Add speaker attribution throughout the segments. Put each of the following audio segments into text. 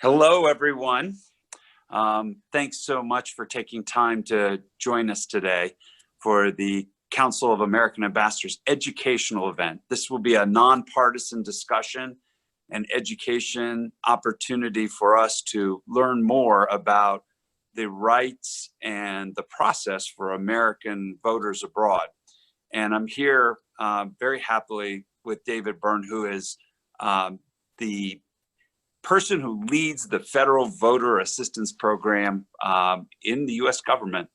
Speaker 1: Hello, everyone. Thanks so much for taking time to join us today for the Council of American Ambassadors educational event. This will be a nonpartisan discussion and education opportunity for us to learn more about the rights and the process for American voters abroad. And I'm here very happily with David Beirne, who is the person who leads the Federal Voter Assistance Program in the US government.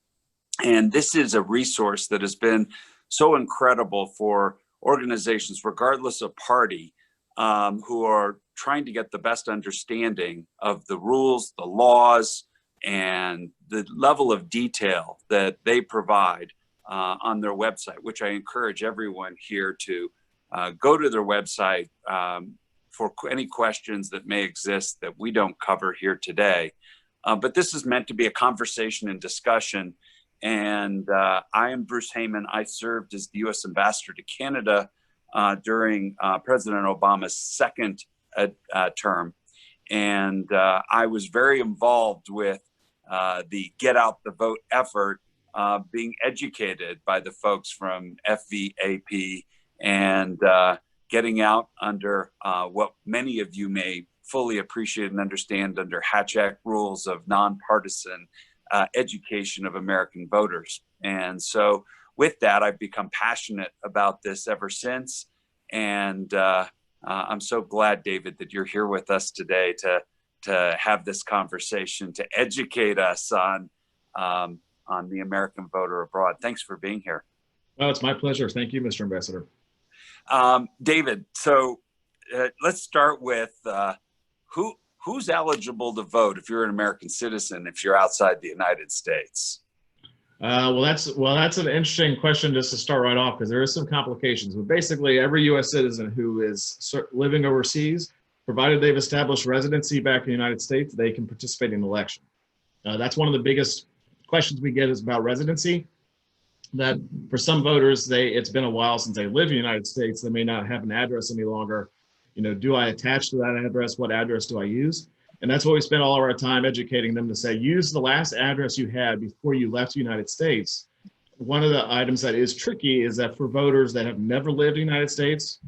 Speaker 1: And this is a resource that has been so incredible for organizations, regardless of party, who are trying to get the best understanding of the rules, the laws, and the level of detail that they provide on their website, which I encourage everyone here to go to their website for any questions that may exist that we don't cover here today. But this is meant to be a conversation and discussion. And I am Bruce Heyman. I served as the US Ambassador to Canada during President Obama's second term. And I was very involved with the Get Out the Vote effort, being educated by the folks from FVAP and getting out under what many of you may fully appreciate and understand under Hatch Act rules of nonpartisan education of American voters. And so with that, I've become passionate about this ever since. And I'm so glad, David, that you're here with us today to have this conversation, to educate us on the American voter abroad. Thanks for being here.
Speaker 2: Oh, it's my pleasure. Thank you, Mr. Ambassador.
Speaker 1: David, so let's start with who's eligible to vote if you're an American citizen, if you're outside the United States?
Speaker 2: Well, that's an interesting question just to start right off, because there is some complications. But basically, every U.S. citizen who is living overseas, provided they've established residency back in the United States, they can participate in an election. That's one of the biggest questions we get is about residency. That for some voters, it's been a while since they live in the United States. They may not have an address any longer. You know, do I attach to that address? What address do I use? And that's what we spend all of our time educating them to say, use the last address you had before you left the United States. One of the items that is tricky is that for voters that have never lived in the United States,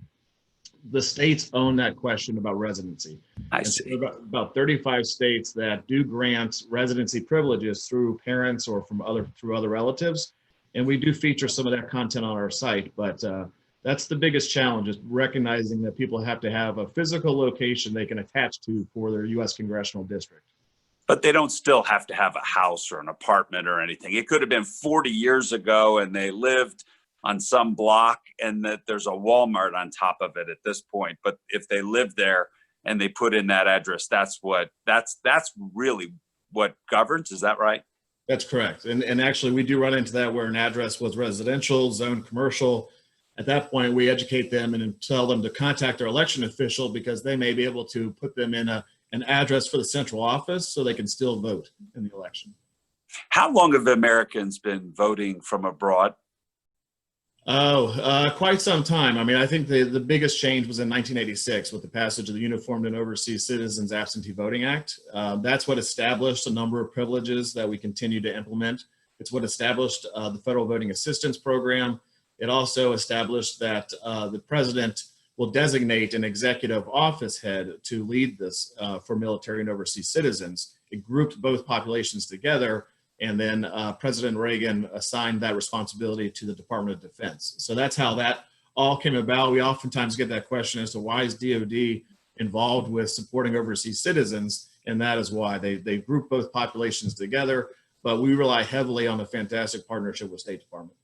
Speaker 2: the states own that question about residency.
Speaker 1: I see.
Speaker 2: So about 35 states that do grant residency privileges through parents or through other relatives. And we do feature some of that content on our site, but that's the biggest challenge, is recognizing that people have to have a physical location they can attach to for their U.S. congressional district.
Speaker 1: But they don't still have to have a house or an apartment or anything. It could have been 40 years ago and they lived on some block and that there's a Walmart on top of it at this point. But if they live there and they put in that address, that's really what governs. Is that right?
Speaker 2: That's correct. And actually, we do run into that where an address was residential, zoned commercial. At that point, we educate them and tell them to contact their election official, because they may be able to put them in an address for the central office so they can still vote in the election.
Speaker 1: How long have Americans been voting from abroad?
Speaker 2: Quite some time. I mean, I think the biggest change was in 1986 with the passage of the Uniformed and Overseas Citizens Absentee Voting Act. That's what established a number of privileges that we continue to implement. It's what established the Federal Voting Assistance Program. It also established that the president will designate an executive office head to lead this for military and overseas citizens. It grouped both populations together. And then President Reagan assigned that responsibility to the Department of Defense. So that's how that all came about. We oftentimes get that question as to why is DOD involved with supporting overseas citizens? And that is why they group both populations together. But we rely heavily on the fantastic partnership with State Department.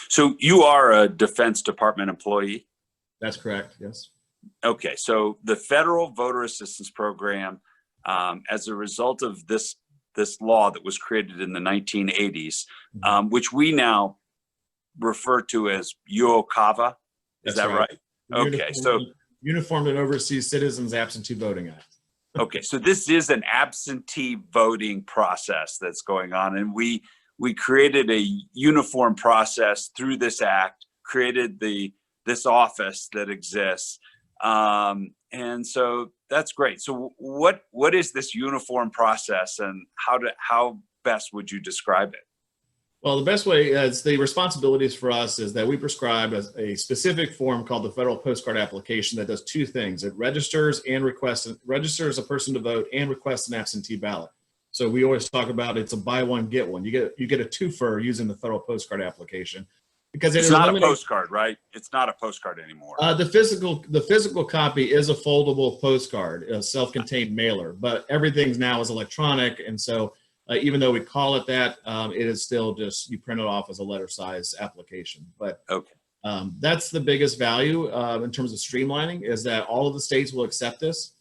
Speaker 1: So you are a Defense Department employee?
Speaker 2: That's correct, yes.
Speaker 1: Okay, so the Federal Voter Assistance Program, as a result of this law that was created in the 1980s, which we now refer to as UOCAVA. Is that right? Okay, so
Speaker 2: Uniformed and Overseas Citizens Absentee Voting Act.
Speaker 1: Okay, so this is an absentee voting process that's going on, and we created a uniform process through this act, created this office that exists, And so that's great. So what is this uniform process, and how best would you describe it?
Speaker 2: Well, the best way is the responsibilities for us is that we prescribe a specific form called the federal postcard application that does two things. It registers a person to vote and requests an absentee ballot. So we always talk about it's a buy one, get one. You get a twofer using the federal postcard application because
Speaker 1: It's not a postcard, right? It's not a postcard anymore.
Speaker 2: The physical copy is a foldable postcard, a self-contained mailer, but everything's now is electronic. And so even though we call it that, it is still just, you print it off as a letter size application. But
Speaker 1: okay.
Speaker 2: That's the biggest value in terms of streamlining, is that all of the states will accept this.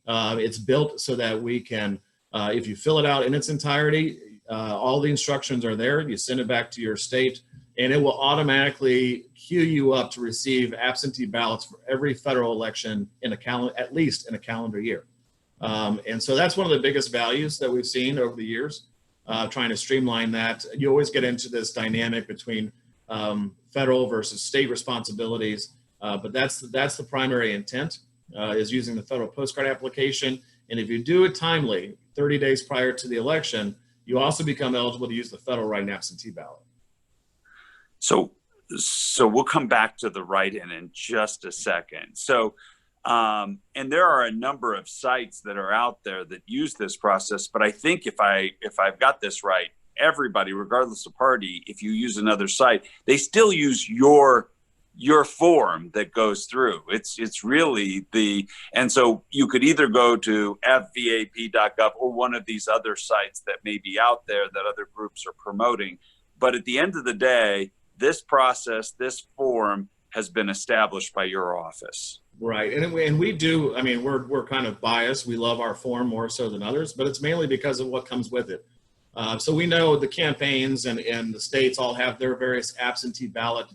Speaker 2: It's built so that we can, if you fill it out in its entirety, all the instructions are there. You send it back to your state, and it will automatically queue you up to receive absentee ballots for every federal election in at least in a calendar year. And so that's one of the biggest values that we've seen over the years, trying to streamline that. You always get into this dynamic between federal versus state responsibilities, but that's the primary intent, is using the federal postcard application. And if you do it timely, 30 days prior to the election, you also become eligible to use the federal write-in absentee ballot.
Speaker 1: So we'll come back to the write-in in just a second. So, and there are a number of sites that are out there that use this process, but I think if I've got this right, everybody, regardless of party, if you use another site, they still use your form that goes through. It's really and so you could either go to FVAP.gov or one of these other sites that may be out there that other groups are promoting. But at the end of the day, this process, this form has been established by your office.
Speaker 2: Right. And we do, I mean, we're kind of biased. We love our form more so than others, but it's mainly because of what comes with it. So we know the campaigns and the states all have their various absentee ballot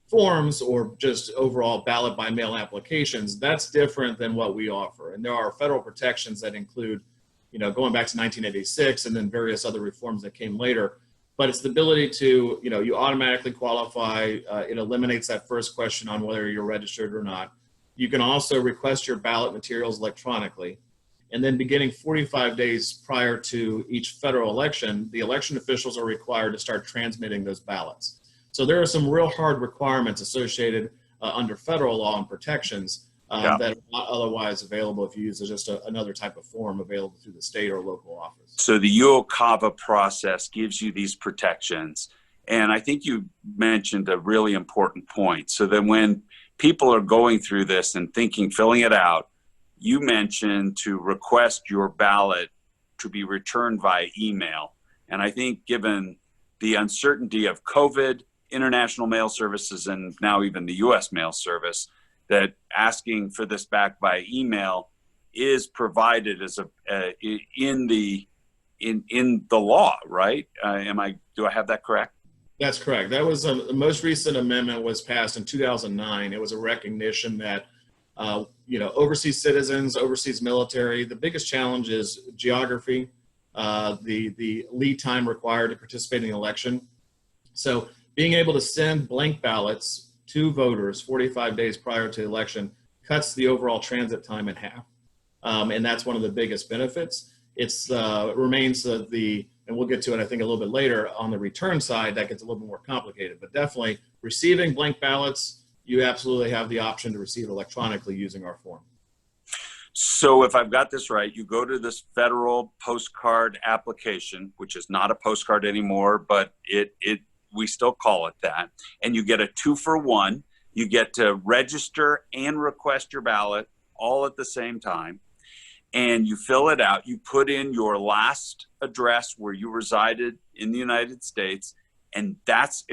Speaker 2: forms or just overall ballot by mail applications. That's different than what we offer. And there are federal protections that include, going back to 1986 and then various other reforms that came later. But it's the ability to, you automatically qualify. It eliminates that first question on whether you're registered or not. You can also request your ballot materials electronically. And then beginning 45 days prior to each federal election, the election officials are required to start transmitting those ballots. So there are some real hard requirements associated under federal law and protections that are not otherwise available if you use just another type of form available through the state or local office.
Speaker 1: So the UOCAVA process gives you these protections. And I think you mentioned a really important point. So that when people are going through this and filling it out, you mentioned to request your ballot to be returned via email. And I think given the uncertainty of COVID, international mail services, and now even the U.S. mail service, that asking for this back by email is provided as in the law, right? Do I have that correct?
Speaker 2: That's correct. That was the most recent amendment was passed in 2009. It was a recognition that overseas citizens, overseas military, the biggest challenge is geography, the lead time required to participate in the election. So being able to send blank ballots to voters 45 days prior to the election cuts the overall transit time in half. And that's one of the biggest benefits. It remains and we'll get to it, I think, a little bit later on the return side, that gets a little bit more complicated, but definitely receiving blank ballots, you absolutely have the option to receive electronically using our form.
Speaker 1: So if I've got this right, you go to this federal postcard application, which is not a postcard anymore, but we still call it that. And you get a 2-for-1. You get to register and request your ballot all at the same time. And you fill it out. You put in your last address where you resided in the United States. And that's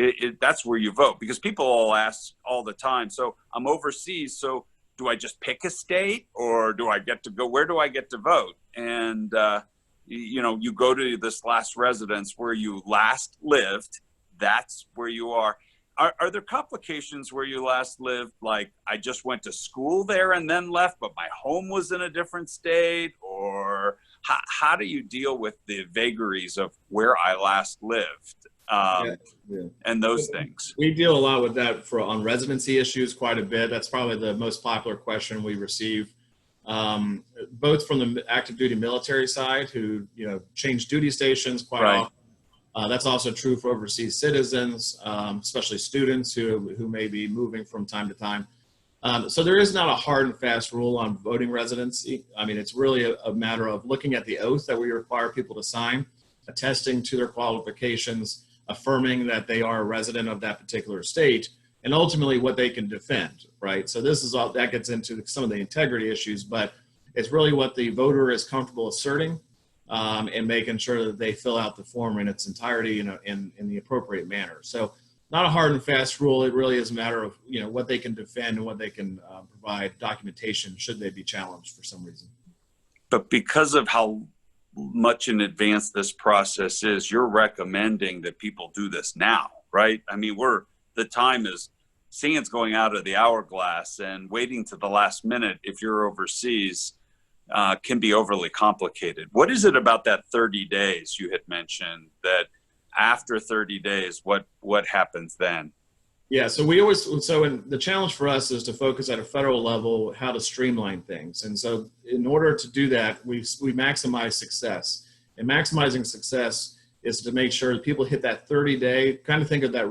Speaker 1: where you vote. Because people all ask all the time, so I'm overseas, so do I just pick a state, or do I get to go, where do I get to vote? And, you go to this last residence where you last lived. That's where you are. Are there complications where you last lived? Like, I just went to school there and then left, but my home was in a different state? Or how do you deal with the vagaries of where I last lived and those things?
Speaker 2: We deal a lot with that on residency issues quite a bit. That's probably the most popular question we receive. both from the active duty military side who, change duty stations quite
Speaker 1: Right.
Speaker 2: often. That's also true for overseas citizens, especially students who may be moving from time to time. So there is not a hard and fast rule on voting residency. I mean, it's really a matter of looking at the oath that we require people to sign, attesting to their qualifications, affirming that they are a resident of that particular state, and ultimately what they can defend, right? So this is all that gets into some of the integrity issues, but it's really what the voter is comfortable asserting, and making sure that they fill out the form in its entirety in the appropriate manner. So not a hard and fast rule. It really is a matter of what they can defend and what they can provide documentation should they be challenged for some reason.
Speaker 1: But because of how much in advance this process is, you're recommending that people do this now, right? I mean, the time is sand's going out of the hourglass, and waiting to the last minute if you're overseas can be overly complicated. What is it about that 30 days you had mentioned that after 30 days, what happens then?
Speaker 2: Yeah, so the challenge for us is to focus at a federal level how to streamline things. And so in order to do that, we maximize success. And maximizing success is to make sure that people hit that 30-day, kind of think of that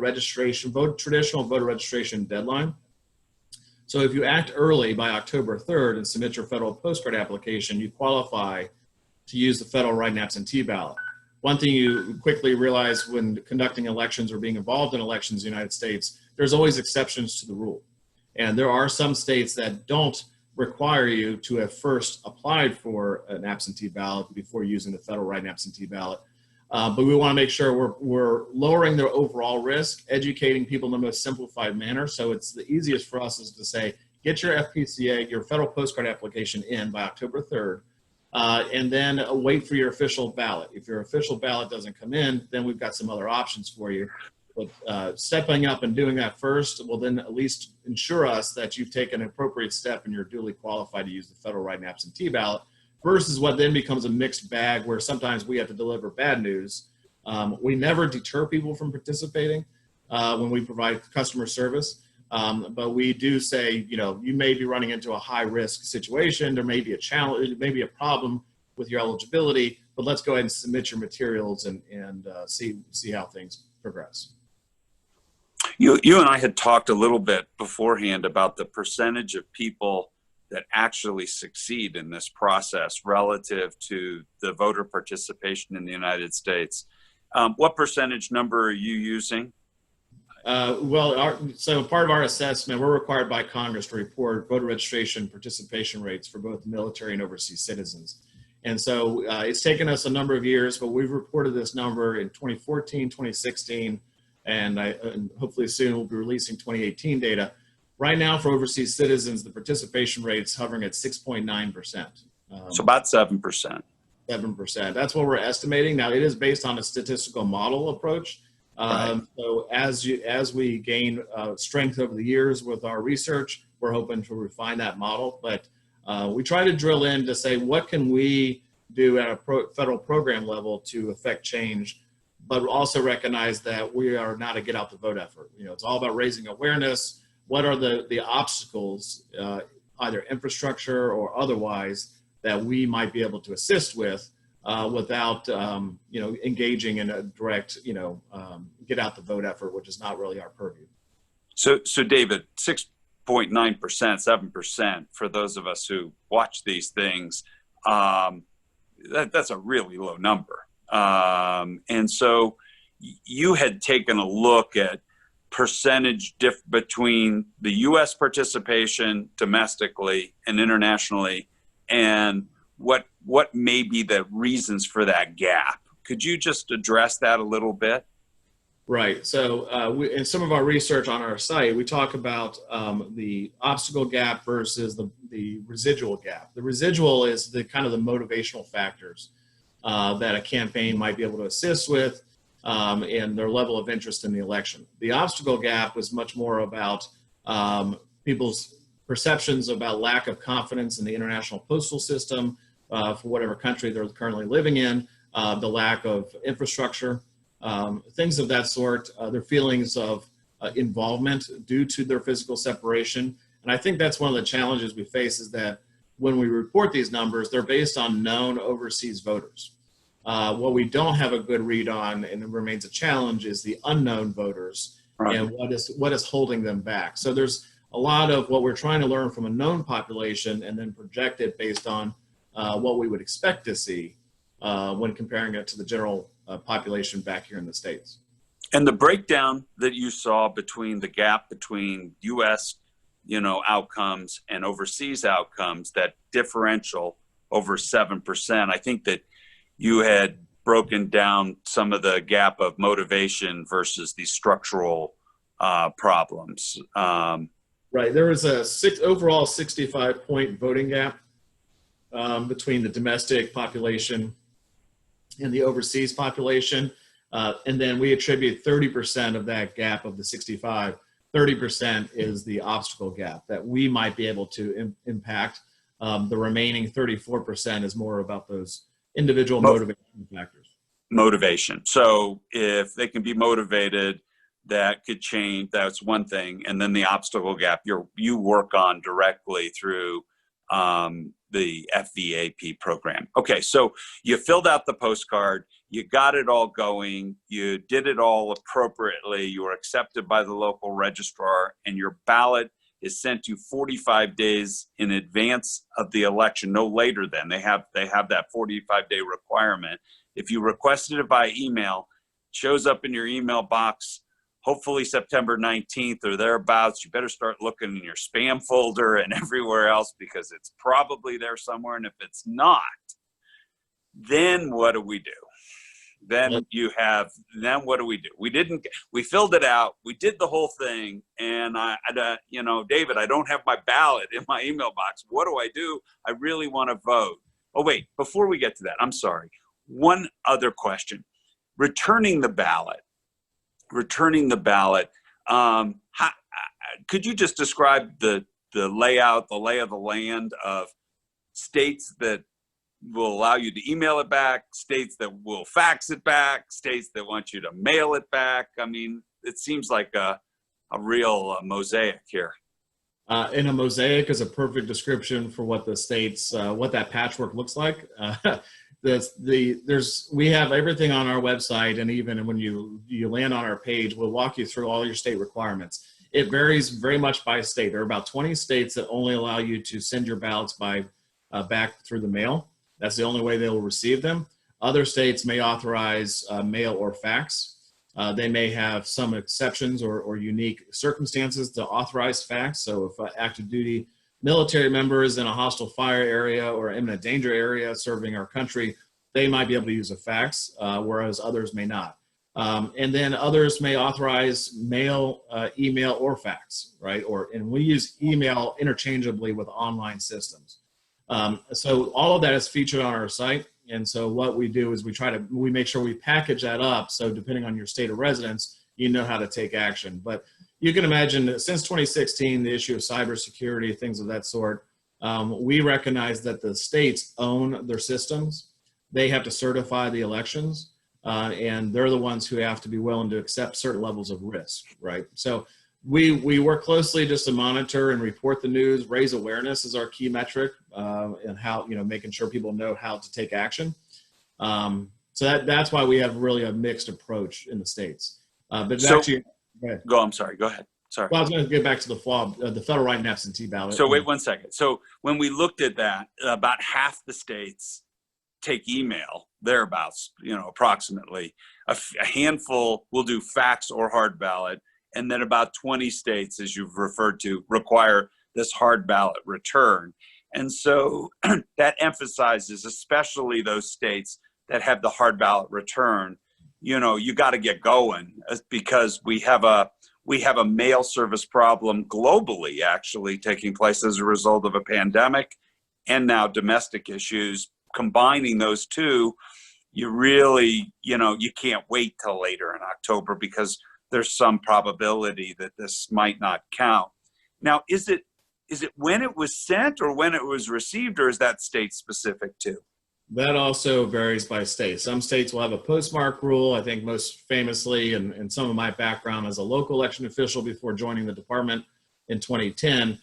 Speaker 2: traditional voter registration deadline. So if you act early by October 3rd and submit your federal postcard application, you qualify to use the federal write-in absentee ballot. One thing you quickly realize when conducting elections or being involved in elections in the United States, there's always exceptions to the rule. And there are some states that don't require you to have first applied for an absentee ballot before using the federal write-in absentee ballot. But we want to make sure we're lowering their overall risk, educating people in the most simplified manner. So it's the easiest for us is to say, get your FPCA, your federal postcard application in by October 3rd. And then wait for your official ballot. If your official ballot doesn't come in, then we've got some other options for you. But stepping up and doing that first will then at least ensure us that you've taken an appropriate step and you're duly qualified to use the federal write-in absentee ballot, versus what then becomes a mixed bag where sometimes we have to deliver bad news. We never deter people from participating when we provide customer service. But we do say, you may be running into a high risk situation. There may be a challenge, there may be a problem with your eligibility, but let's go ahead and submit your materials and see how things progress.
Speaker 1: You and I had talked a little bit beforehand about the percentage of people that actually succeed in this process relative to the voter participation in the United States. What percentage number are you using?
Speaker 2: So part of our assessment, we're required by Congress to report voter registration participation rates for both military and overseas citizens. And so it's taken us a number of years, but we've reported this number in 2014, 2016, and hopefully soon we'll be releasing 2018 data. Right now for overseas citizens, the participation rate's hovering at 6.9%.
Speaker 1: So about 7%.
Speaker 2: 7%. That's what we're estimating. Now it is based on a statistical model approach.
Speaker 1: Right.
Speaker 2: So as we gain strength over the years with our research, we're hoping to refine that model. But we try to drill in to say, what can we do at a federal program level to affect change, but also recognize that we are not a get out the vote effort. It's all about raising awareness. What are the obstacles, either infrastructure or otherwise, that we might be able to assist with without, engaging in a direct, get out the vote effort, which is not really our purview. So
Speaker 1: David, 6.9%, 7% for those of us who watch these things, that's a really low number. And so you had taken a look at percentage between the U.S. participation domestically and internationally, and what may be the reasons for that gap. Could you just address that a little bit?
Speaker 2: Right. So in some of our research on our site, we talk about the obstacle gap versus the residual gap. The residual is the kind of the motivational factors that a campaign might be able to assist with and their level of interest in the election. The obstacle gap was much more about people's perceptions about lack of confidence in the international postal system for whatever country they're currently living in, the lack of infrastructure, things of that sort, their feelings of involvement due to their physical separation. And I think that's one of the challenges we face, is that when we report these numbers, they're based on known overseas voters. What we don't have a good read on, and it remains a challenge, is the unknown voters, right, and what is holding them back. So there's a lot of what we're trying to learn from a known population and then project it based on what we would expect to see when comparing it to the general population back here in the States.
Speaker 1: And the breakdown that you saw between the gap between U.S. outcomes and overseas outcomes, that differential over 7%, I think that you had broken down some of the gap of motivation versus the structural problems.
Speaker 2: Right. There was a overall 65-point voting gap between the domestic population and the overseas population. And then we attribute 30% of that gap of the 65. 30% is the obstacle gap that we might be able to impact. The remaining 34% is more about those individual motivation factors.
Speaker 1: Motivation. So if they can be motivated, that could change. That's one thing. And then the obstacle gap you work on directly through the FVAP program. Okay, so you filled out the postcard, you got it all going, you did it all appropriately, you were accepted by the local registrar, and your ballot is sent to you 45 days in advance of the election, no later than. They have that 45-day requirement. If you requested it by email, it shows up in your email box, hopefully September 19th or thereabouts. You better start looking in your spam folder and everywhere else, because it's probably there somewhere. And if it's not, then what do we do? Then what do we do? We filled it out. We did the whole thing. And David, I don't have my ballot in my email box. What do I do? I really want to vote. Oh, wait, before we get to that, I'm sorry. One other question. Returning the ballot. Could you just describe the layout, the lay of the land of states that will allow you to email it back, states that will fax it back, states that want you to mail it back? I mean, it seems like a real mosaic here.
Speaker 2: And a mosaic is a perfect description for what the states, what that patchwork looks like. We have everything on our website, and even when you land on our page, we'll walk you through all your state requirements. It varies very much by state. There are about 20 states that only allow you to send your ballots back through the mail. That's the only way they will receive them. Other states may authorize mail or fax. They may have some exceptions or unique circumstances to authorize fax. So if active duty military members in a hostile fire area or imminent danger area serving our country, they might be able to use a fax, whereas others may not. And then others may authorize mail, email, or fax, right? And we use email interchangeably with online systems. So all of that is featured on our site. And so what we do is we make sure we package that up. So depending on your state of residence, you know how to take action. But you can imagine that since 2016, the issue of cybersecurity, things of that sort, we recognize that the states own their systems. They have to certify the elections, and they're the ones who have to be willing to accept certain levels of risk, right? So we work closely just to monitor and report the news. Raise awareness is our key metric, and how, making sure people know how to take action. So that's why we have really a mixed approach in the states. But
Speaker 1: so,
Speaker 2: actually,
Speaker 1: I'm sorry. Go ahead. Sorry.
Speaker 2: Well, I was going to get back to the FVAP, the federal right and absentee ballot.
Speaker 1: So wait 1 second. So when we looked at that, about half the states take email, thereabouts, approximately. A handful will do fax or hard ballot. And then about 20 states, as you've referred to, require this hard ballot return. And so that emphasizes, especially those states that have the hard ballot return, you got to get going, because we have a mail service problem globally, actually taking place as a result of a pandemic and now domestic issues. Combining those two, you really, you can't wait till later in October, because there's some probability that this might not count. Now, is it when it was sent or when it was received, or is that state specific too?
Speaker 2: That also varies by state. Some states will have a postmark rule. I think most famously, and some of my background as a local election official before joining the department in 2010,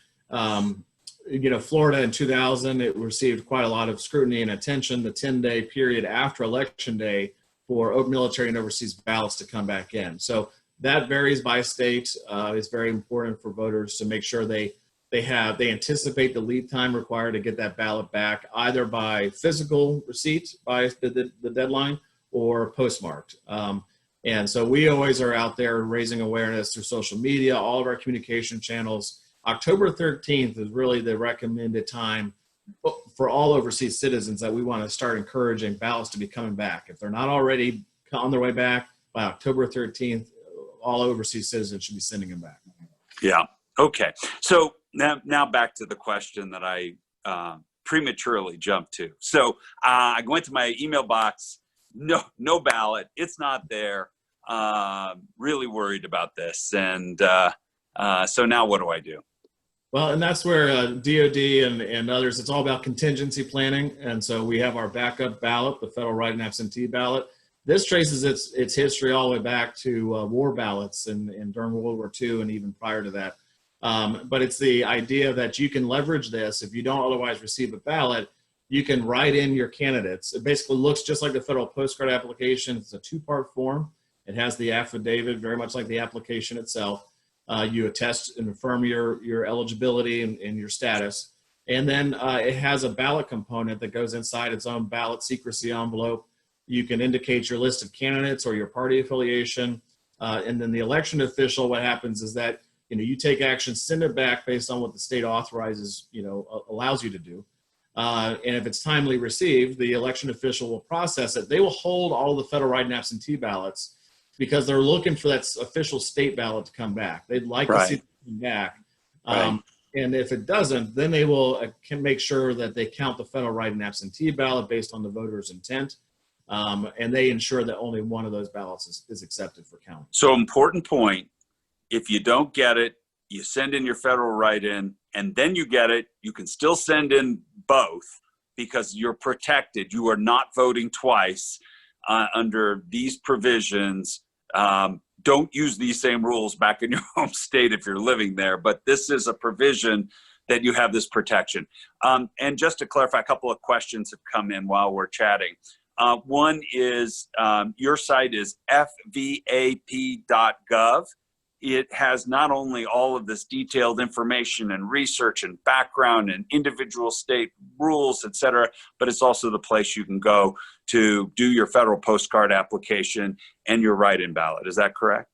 Speaker 2: Florida in 2000, it received quite a lot of scrutiny and attention, the 10-day period after Election Day for military and overseas ballots to come back in. So that varies by state. It's very important for voters to make sure they anticipate the lead time required to get that ballot back, either by physical receipt by the deadline or postmarked. And so we always are out there raising awareness through social media, all of our communication channels. October 13th is really the recommended time for all overseas citizens that we want to start encouraging ballots to be coming back. If they're not already on their way back, by October 13th, all overseas citizens should be sending them back.
Speaker 1: Yeah. Okay. So now back to the question that I prematurely jumped to. So I go into my email box, no ballot. It's not there. Really worried about this. And so now what do I do?
Speaker 2: Well, and that's where DOD and others, it's all about contingency planning. And so we have our backup ballot, the federal write-in absentee ballot. This traces its history all the way back to war ballots and during World War II and even prior to that. But it's the idea that you can leverage this. If you don't otherwise receive a ballot, you can write in your candidates. It basically looks just like the federal postcard application. It's a two-part form. It has the affidavit, very much like the application itself. You attest and affirm your eligibility and your status. And then it has a ballot component that goes inside its own ballot secrecy envelope. You can indicate your list of candidates or your party affiliation. And then the election official, what happens is that you take action, send it back based on what the state authorizes, allows you to do. And if it's timely received, the election official will process it. They will hold all the federal write-in absentee ballots because they're looking for that official state ballot to come back. They'd like to see it come back. And if it doesn't, then they can make sure that they count the federal write-in absentee ballot based on the voter's intent. And they ensure that only one of those ballots is accepted for count.
Speaker 1: So important point, if you don't get it, you send in your federal write-in, and then you get it, you can still send in both because you're protected. You are not voting twice under these provisions. Don't use these same rules back in your home state if you're living there, but this is a provision that you have this protection. And just to clarify, a couple of questions have come in while we're chatting. One is your site is FVAP.gov. It has not only all of this detailed information and research and background and individual state rules, et cetera, but it's also the place you can go to do your federal postcard application and your write-in ballot. Is that correct?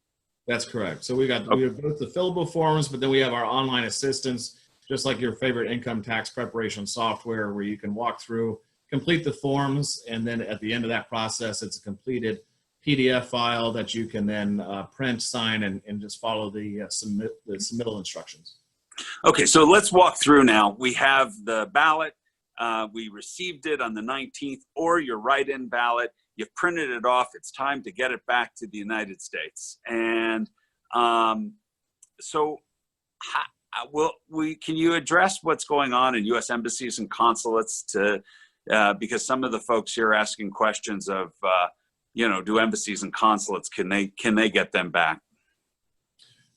Speaker 2: That's correct. So we have both the fillable forms, but then we have our online assistance, just like your favorite income tax preparation software, where you can walk through, complete the forms, and then at the end of that process, it's a completed PDF file that you can then print, sign, and just follow the submittal instructions.
Speaker 1: Okay, so let's walk through now. We have the ballot. We received it on the 19th, or your write-in ballot. You've printed it off. It's time to get it back to the United States. And so can you address what's going on in U.S. embassies and consulates because some of the folks here are asking questions of, do embassies and consulates, can they get them back?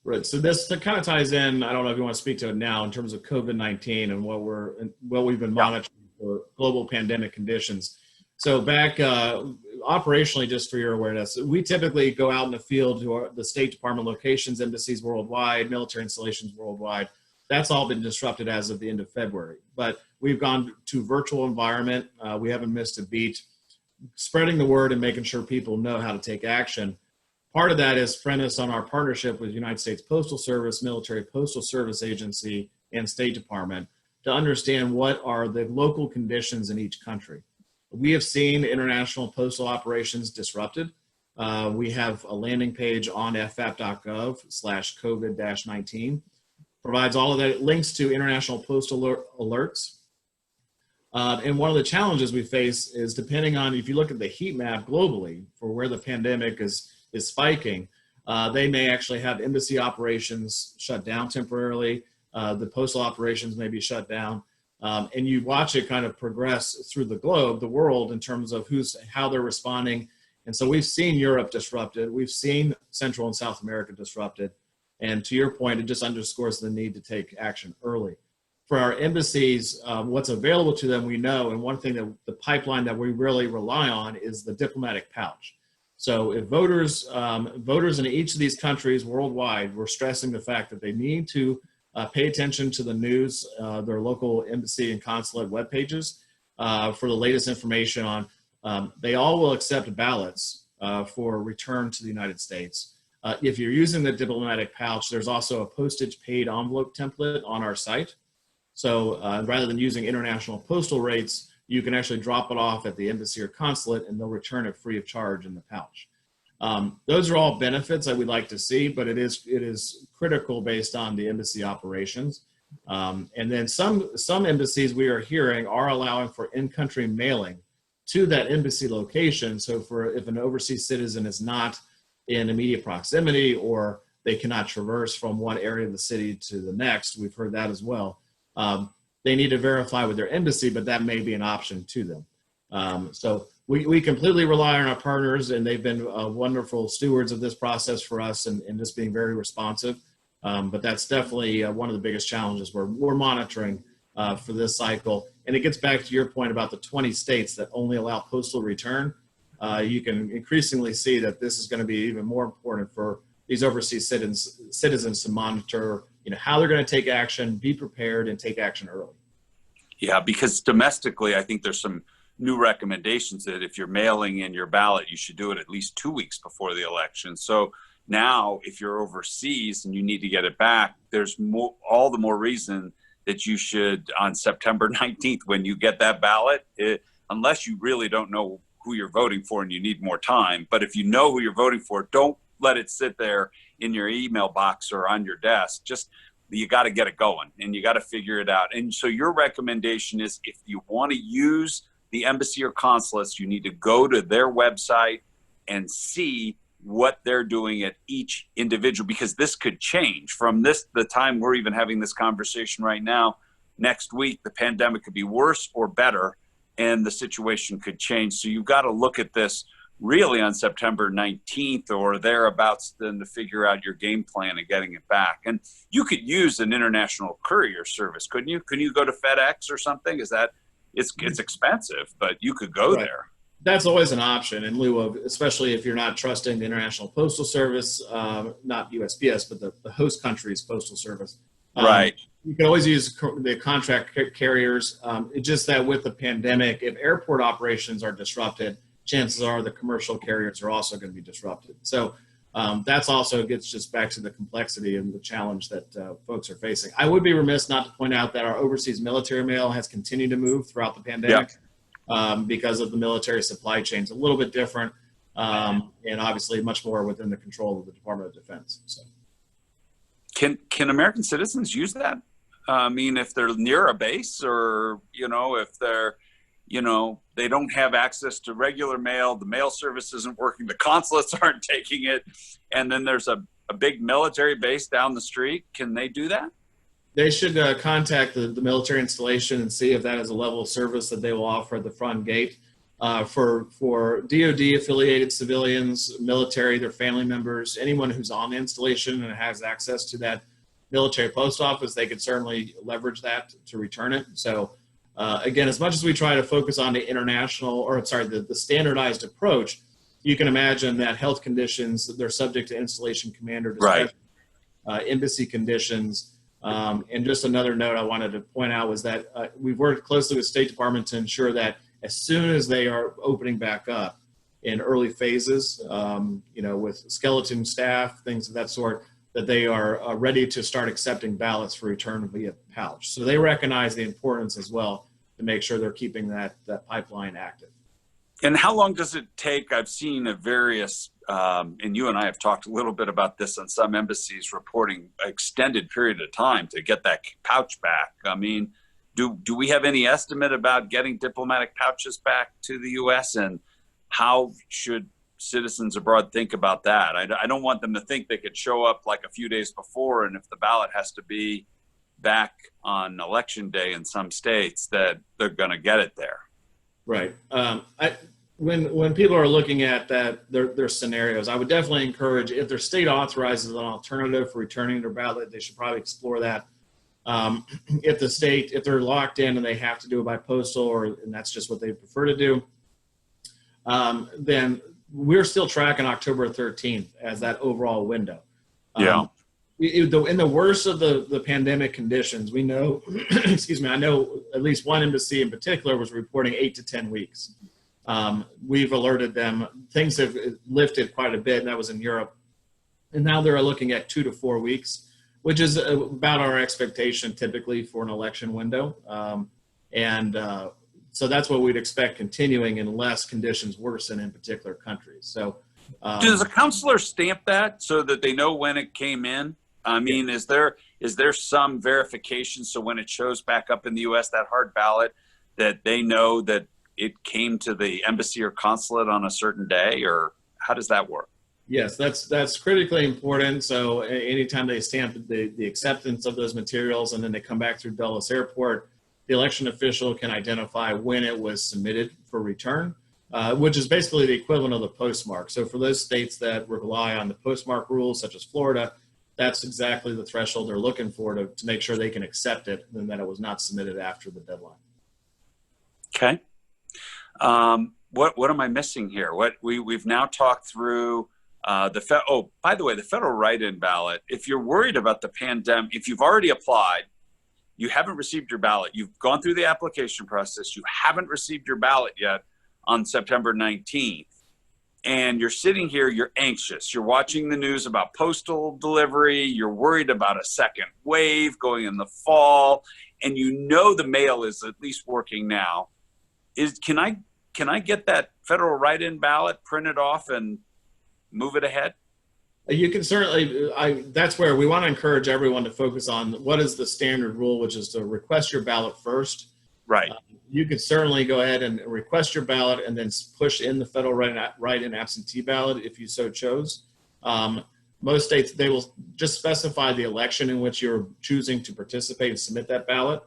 Speaker 2: Right. So this kind of ties in. I don't know if you want to speak to it now in terms of COVID-19 and what we've been monitoring for global pandemic conditions. So back operationally, just for your awareness, we typically go out in the field to the State Department locations, embassies worldwide, military installations worldwide. That's all been disrupted as of the end of February. But we've gone to virtual environment. We haven't missed a beat. Spreading the word and making sure people know how to take action. Part of that is premised on our partnership with United States Postal Service, Military Postal Service Agency, and State Department to understand what are the local conditions in each country. We have seen international postal operations disrupted. We have a landing page on FVAP.gov/COVID-19. Provides all of that, links to international postal alerts. And one of the challenges we face is, depending on, if you look at the heat map globally for where the pandemic is spiking, they may actually have embassy operations shut down temporarily. The postal operations may be shut down. And you watch it kind of progress through the globe, the world, in terms of how they're responding. And so we've seen Europe disrupted. We've seen Central and South America disrupted. And to your point, it just underscores the need to take action early. for our embassies, what's available to them, we know, and one thing that the pipeline that we really rely on is the diplomatic pouch. So if voters in each of these countries worldwide, we're stressing the fact that they need to pay attention to the news, their local embassy and consulate web pages for the latest information on, they all will accept ballots for return to the United States. If you're using the diplomatic pouch, there's also a postage paid envelope template on our site. So rather than using international postal rates, you can actually drop it off at the embassy or consulate and they'll return it free of charge in the pouch. Those are all benefits that we'd like to see, but it is critical based on the embassy operations. And then some embassies we are hearing are allowing for in-country mailing to that embassy location. So if an overseas citizen is not in immediate proximity or they cannot traverse from one area of the city to the next, we've heard that as well. They need to verify with their embassy, but that may be an option to them. So we completely rely on our partners, and they've been wonderful stewards of this process for us and just being very responsive. But that's definitely one of the biggest challenges we're monitoring for this cycle. And it gets back to your point about the 20 states that only allow postal return. You can increasingly see that this is going to be even more important for these overseas citizens to monitor, how they're going to take action, be prepared, and take action early.
Speaker 1: Yeah, because domestically, I think there's some new recommendations that if you're mailing in your ballot, you should do it at least 2 weeks before the election. So now, if you're overseas and you need to get it back, there's all the more reason that you should, on September 19th, when you get that ballot, unless you really don't know who you're voting for and you need more time. But if you know who you're voting for, don't let it sit there in your email box or on your desk. Just, you got to get it going and you got to figure it out. And so your recommendation is, if you want to use the embassy or consulates, you need to go to their website and see what they're doing at each individual, because this could change from the time we're even having this conversation right now. Next week, the pandemic could be worse or better, and the situation could change. So you've got to look at this really on September 19th or thereabouts, then to figure out your game plan and getting it back. And you could use an international courier service, couldn't you? Couldn't you go to FedEx or something? It's expensive, but you could go there.
Speaker 2: That's always an option in lieu of, especially if you're not trusting the International Postal Service, not USPS, but the host country's postal service.
Speaker 1: Right.
Speaker 2: You can always use the contract carriers. It's just that with the pandemic, if airport operations are disrupted, chances are the commercial carriers are also going to be disrupted. So that's also gets just back to the complexity and the challenge that folks are facing. I would be remiss not to point out that our overseas military mail has continued to move throughout the pandemic. Yep. Because of the military supply chains, a little bit different, and obviously much more within the control of the Department of Defense. So,
Speaker 1: can American citizens use that? I mean, if they're near a base, or if they're, they don't have access to regular mail, the mail service isn't working, the consulates aren't taking it, and then there's a big military base down the street. Can they do that?
Speaker 2: They should contact the military installation and see if that is a level of service that they will offer at the front gate. For DoD-affiliated civilians, military, their family members, anyone who's on the installation and has access to that military post office, they could certainly leverage that to return it. So again, as much as we try to focus on the the standardized approach, you can imagine that health conditions, they're subject to installation commander discretion, right. Embassy conditions. And just another note I wanted to point out was that we've worked closely with State Department to ensure that as soon as they are opening back up in early phases, with skeleton staff, things of that sort, that they are ready to start accepting ballots for return via pouch. So they recognize the importance as well to make sure they're keeping that pipeline active.
Speaker 1: And how long does it take? I've seen at various, and you and I have talked a little bit about this on some embassies reporting extended period of time to get that pouch back. I mean, do we have any estimate about getting diplomatic pouches back to the U.S. and how should citizens abroad think about that? I don't want them to think they could show up like a few days before, and if the ballot has to be back on election day in some states, that they're going to get it there.
Speaker 2: Right. When people are looking at that, their scenarios, I would definitely encourage, if their state authorizes an alternative for returning their ballot, they should probably explore that. If they're locked in and they have to do it by postal, and that's just what they prefer to do, then we're still tracking October 13th as that overall window.
Speaker 1: Yeah.
Speaker 2: In the worst of the pandemic conditions, we know, excuse me, I know at least one embassy in particular was reporting 8 to 10 weeks. We've alerted them. Things have lifted quite a bit, and that was in Europe. And now they're looking at 2 to 4 weeks, which is about our expectation typically for an election window. So that's what we'd expect continuing unless conditions worsen in particular countries. So
Speaker 1: does a counselor stamp that so that they know when it came in? I mean, is there some verification so when it shows back up in the U.S., that hard ballot, that they know that it came to the embassy or consulate on a certain day, or how does that work?
Speaker 2: Yes, that's critically important. So anytime they stamp the acceptance of those materials and then they come back through Dulles Airport, the election official can identify when it was submitted for return, which is basically the equivalent of the postmark. So for those states that rely on the postmark rules, such as Florida, that's exactly the threshold they're looking for to make sure they can accept it and that it was not submitted after the deadline.
Speaker 1: Okay. What am I missing here? We've now talked through by the way, the federal write-in ballot. If you're worried about the pandemic, if you've already applied, you haven't received your ballot, you've gone through the application process, you haven't received your ballot yet on September 19th, and you're sitting here, you're anxious, you're watching the news about postal delivery, you're worried about a second wave going in the fall, and you know the mail is at least working now. Can I get that federal write-in ballot printed off and move it ahead?
Speaker 2: You can certainly, that's where we want to encourage everyone to focus on what is the standard rule, which is to request your ballot first.
Speaker 1: Right.
Speaker 2: You could certainly go ahead and request your ballot and then push in the federal write-in absentee ballot if you so chose. Most states, they will just specify the election in which you're choosing to participate and submit that ballot.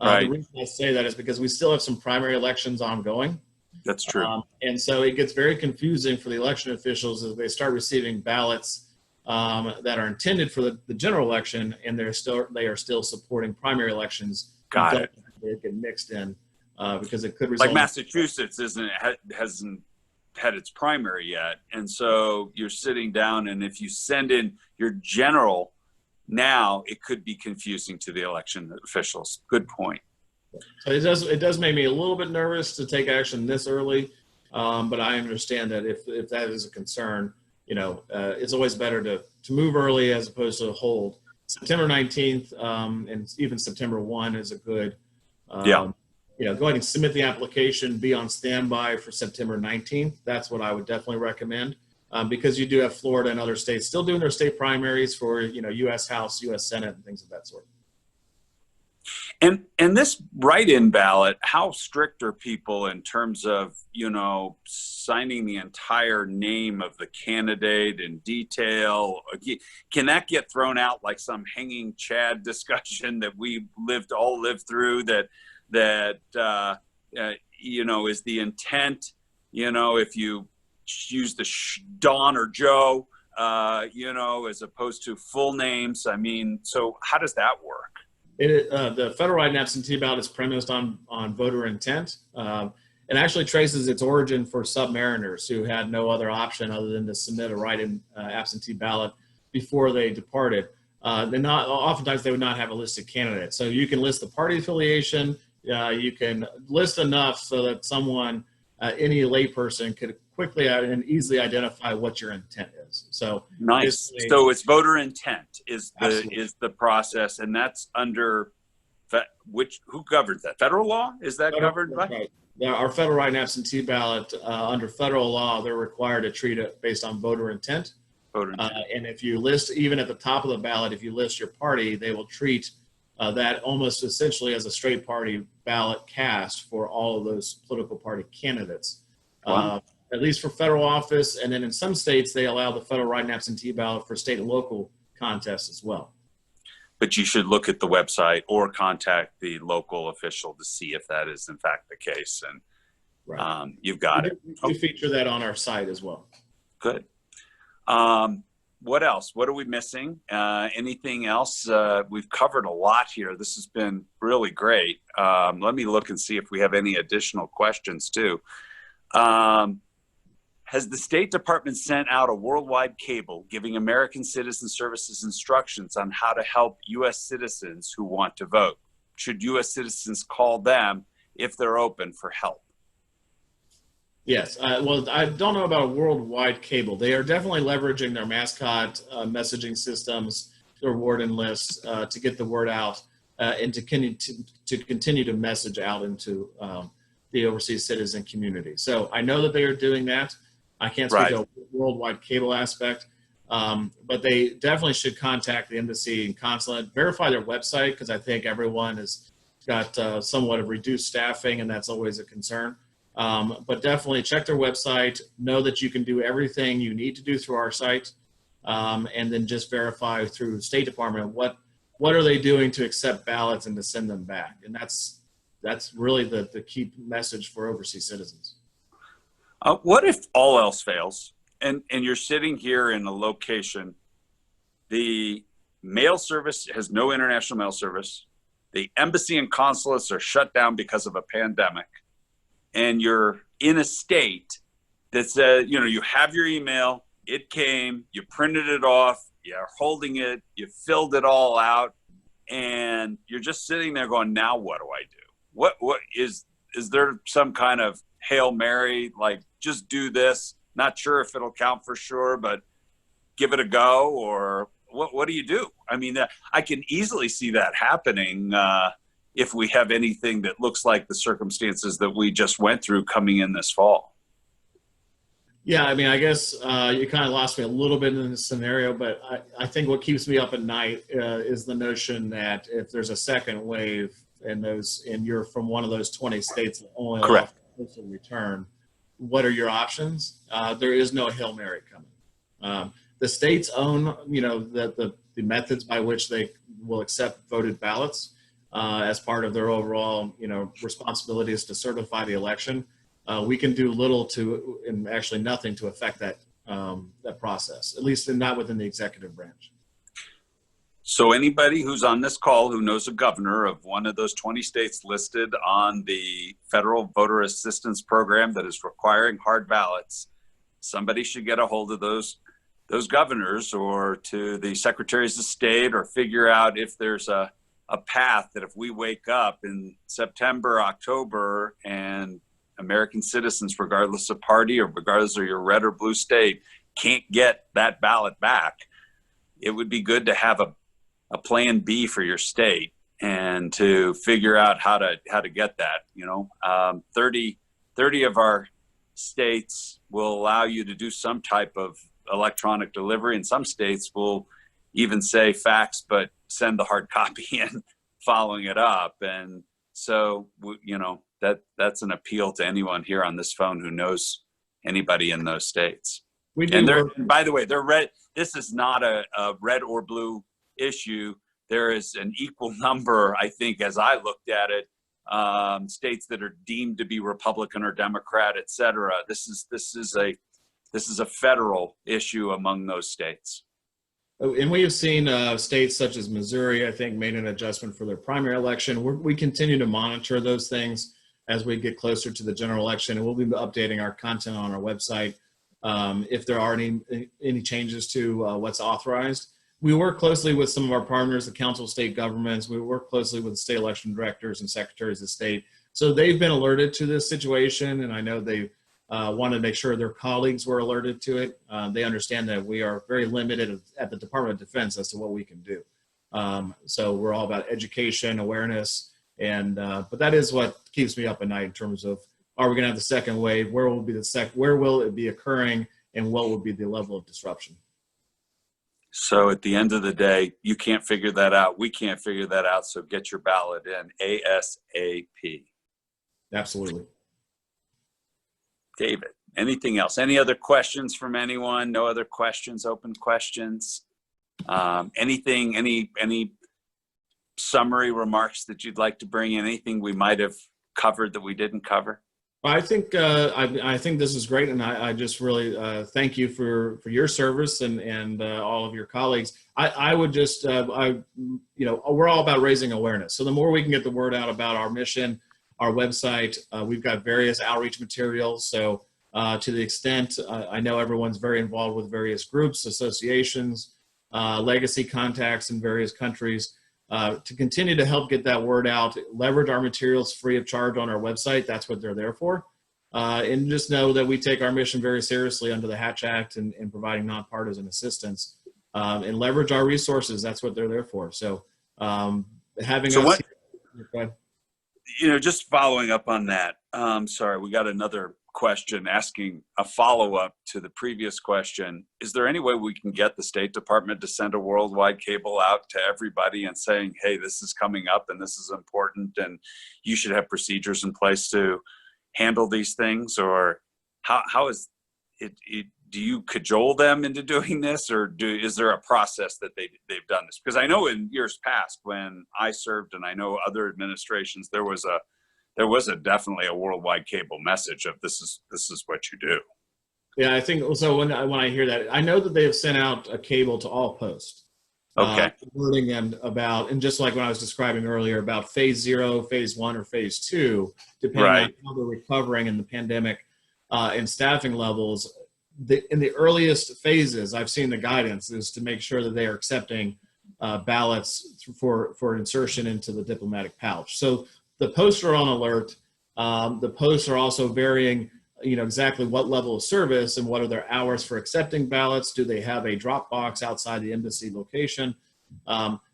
Speaker 1: Right.
Speaker 2: The reason I say that is because we still have some primary elections ongoing.
Speaker 1: That's true.
Speaker 2: And so it gets very confusing for the election officials as they start receiving ballots that are intended for the general election, and they are still supporting primary elections.
Speaker 1: Got it.
Speaker 2: They get mixed in because it could result.
Speaker 1: Like Massachusetts hasn't had its primary yet, and so you're sitting down, and if you send in your general now, it could be confusing to the election officials. Good point.
Speaker 2: So it does make me a little bit nervous to take action this early, but I understand that if that is a concern, it's always better to move early as opposed to hold. September 19th and even September 1 is a good, go ahead and submit the application, be on standby for September 19th. That's what I would definitely recommend because you do have Florida and other states still doing their state primaries for, U.S. House, U.S. Senate, and things of that sort.
Speaker 1: And this write-in ballot, how strict are people in terms of, signing the entire name of the candidate in detail? Can that get thrown out like some hanging Chad discussion that we all lived through that is the intent, if you use the Don or Joe, as opposed to full names? I mean, so how does that work?
Speaker 2: The federal write-in absentee ballot is premised on voter intent. It actually traces its origin for submariners who had no other option other than to submit a write-in absentee ballot before they departed. Oftentimes they would not have a listed candidate. So you can list the party affiliation. You can list enough so that someone, any layperson, could quickly and easily identify what your intent is. So
Speaker 1: nice. So it's voter intent is the process, and that's under who governs that? Federal law? Is that governed by?
Speaker 2: Right. Our federal write-in absentee ballot under federal law, they're required to treat it based on voter intent. And if you list, even at the top of the ballot, if you list your party, they will treat that almost essentially as a straight party ballot cast for all of those political party candidates.
Speaker 1: Wow.
Speaker 2: At least for federal office. And then in some states, they allow the federal write-in absentee ballot for state and local contests as well.
Speaker 1: But you should look at the website or contact the local official to see if that is in fact the case. And you've got it.
Speaker 2: We feature that on our site as well.
Speaker 1: Good. what else? What are we missing? Anything else? We've covered a lot here. This has been really great. Let me look and see if we have any additional questions too. Has the State Department sent out a worldwide cable giving American Citizen Services instructions on how to help U.S. citizens who want to vote? Should U.S. citizens call them if they're open for help?
Speaker 2: Yes. Well, I don't know about a worldwide cable. They are definitely leveraging their mascot messaging systems, their warden lists to get the word out and to continue to message out into the overseas citizen community. So I know that they are doing that. I can't speak to a worldwide cable aspect, but they definitely should contact the embassy and consulate, verify their website, because I think everyone has got somewhat of reduced staffing, and that's always a concern. But definitely check their website, know that you can do everything you need to do through our site, and then just verify through State Department what are they doing to accept ballots and to send them back. And that's really the key message for overseas citizens.
Speaker 1: What if all else fails and you're sitting here in a location, the mail service has no international mail service, the embassy and consulates are shut down because of a pandemic, and you're in a state that says, you have your email, it came, you printed it off, you're holding it, you filled it all out, and you're just sitting there going, now what do I do? What is there some kind of Hail Mary, like just do this, not sure if it'll count for sure, but give it a go? Or what do you do? I mean, I can easily see that happening if we have anything that looks like the circumstances that we just went through coming in this fall.
Speaker 2: Yeah, I mean, I guess you kind of lost me a little bit in this scenario, but I think what keeps me up at night is the notion that if there's a second wave and you're from one of those 20 states that only allow postal return, what are your options? There is no Hail Mary coming. The states own, the methods by which they will accept voted ballots as part of their overall, responsibilities to certify the election. We can do little and actually nothing to affect that process, at least not within the executive branch.
Speaker 1: So anybody who's on this call who knows a governor of one of those 20 states listed on the federal voter assistance program that is requiring hard ballots, somebody should get a hold of those governors or to the secretaries of state, or figure out if there's a path that if we wake up in September, October, and American citizens, regardless of party or regardless of your red or blue state, can't get that ballot back, it would be good to have a plan B for your state and to figure out how to get that. 30 of our states will allow you to do some type of electronic delivery, and some states will even say fax, but send the hard copy in following it up. And so, that's an appeal to anyone here on this phone who knows anybody in those states. By the way, they're red. This is not a red or blue issue. There is an equal number, I think, as I looked at it, states that are deemed to be Republican or Democrat, et cetera. This is a federal issue among those states.
Speaker 2: And we have seen states such as Missouri, I think, made an adjustment for their primary election. We continue to monitor those things as we get closer to the general election, and we'll be updating our content on our website if there are any changes to what's authorized. We work closely with some of our partners, the Council of State Governments. We work closely with the state election directors and secretaries of state. So they've been alerted to this situation, and I know they want to make sure their colleagues were alerted to it. They understand that we are very limited at the Department of Defense as to what we can do. So we're all about education, awareness, and but that is what keeps me up at night in terms of, are we going to have the second wave? Where will it be occurring, and what will be the level of disruption?
Speaker 1: So at the end of the day, you can't figure that out. We can't figure that out. So get your ballot in ASAP. Absolutely. David, anything else? Any other questions from anyone? No other questions, open questions? Anything, any summary remarks that you'd like to bring in? Anything we might have covered that we didn't cover?
Speaker 2: I think I think this is great, and I just really thank you for your service and all of your colleagues. I would just we're all about raising awareness. So the more we can get the word out about our mission, our website, we've got various outreach materials. So to the extent I know everyone's very involved with various groups, associations, legacy contacts in various countries. To continue to help get that word out, leverage our materials free of charge on our website. That's what they're there for. And just know that we take our mission very seriously under the Hatch Act and providing nonpartisan assistance, and leverage our resources. That's what they're there for. So having
Speaker 1: So
Speaker 2: us
Speaker 1: what, just following up on that, sorry, we got another question asking a follow-up to the previous question. Is there any way we can get the State Department to send a worldwide cable out to everybody and saying, hey, this is coming up and this is important and you should have procedures in place to handle these things? Or how is it, do you cajole them into doing this, or is there a process that they've done this? Because I know in years past when I served, and I know other administrations, there was definitely a worldwide cable message of this is what you do.
Speaker 2: Yeah, I think so. When I hear that, I know that they have sent out a cable to all posts,
Speaker 1: Okay.
Speaker 2: alerting them about, and just like when I was describing earlier about phase 0, phase 1, or phase 2, depending on how they're recovering in the pandemic and staffing levels. In the earliest phases, I've seen the guidance is to make sure that they are accepting ballots for insertion into the diplomatic pouch. So the posts are on alert. The posts are also varying, exactly what level of service and what are their hours for accepting ballots. Do they have a drop box outside the embassy location?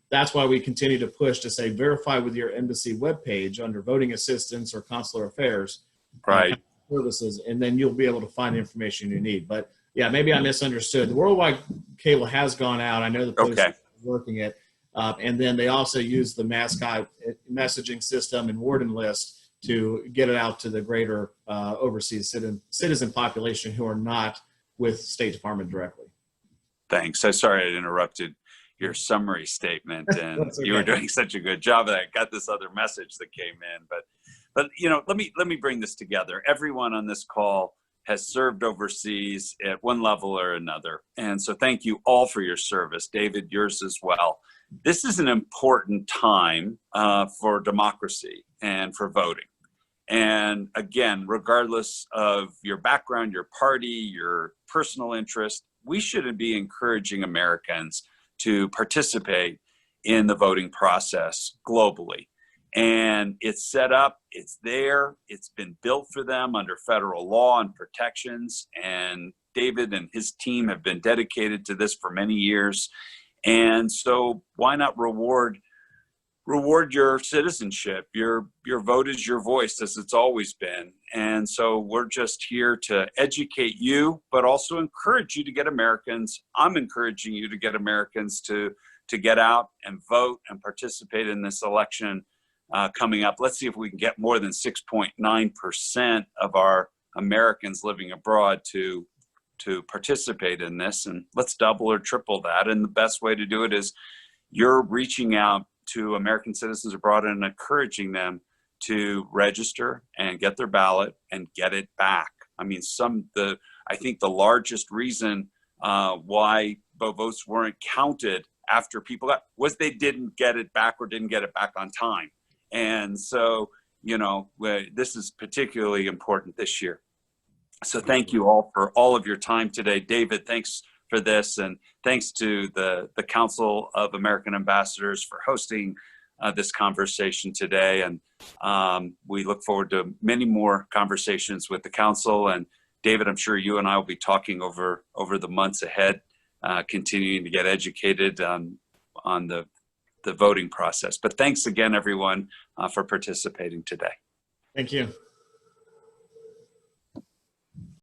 Speaker 2: That's why we continue to push to say, verify with your embassy webpage under voting assistance or consular affairs services, and then you'll be able to find the information you need. But yeah, maybe I misunderstood. The worldwide cable has gone out. I know the post is working it. And then they also use the mascot messaging system and warden list to get it out to the greater overseas citizen population who are not with State Department directly.
Speaker 1: Thanks. I'm sorry I interrupted your summary statement, and
Speaker 2: Okay.
Speaker 1: You were doing such a good job that I got this other message that came in. But let me bring this together. Everyone on this call has served overseas at one level or another, and so thank you all for your service. David, yours as well. This is an important time for democracy and for voting. And again, regardless of your background, your party, your personal interest, we should be encouraging Americans to participate in the voting process globally. And it's set up, it's there, it's been built for them under federal law and protections. And David and his team have been dedicated to this for many years. And so why not reward your citizenship? Your vote is your voice, as it's always been. And so we're just here to educate you, but also encourage you to get Americans. I'm encouraging you to get Americans to get out and vote and participate in this election coming up. Let's see if we can get more than 6.9% of our Americans living abroad to participate in this, and let's double or triple that. And the best way to do it is you're reaching out to American citizens abroad and encouraging them to register and get their ballot and get it back. I mean, I think the largest reason why votes weren't counted after people was they didn't get it back or didn't get it back on time. And so, this is particularly important this year. So thank you all for all of your time today. David, thanks for this. And thanks to the Council of American Ambassadors for hosting this conversation today. And we look forward to many more conversations with the Council. And David, I'm sure you and I will be talking over the months ahead, continuing to get educated on the voting process. But thanks again, everyone, for participating today.
Speaker 2: Thank you.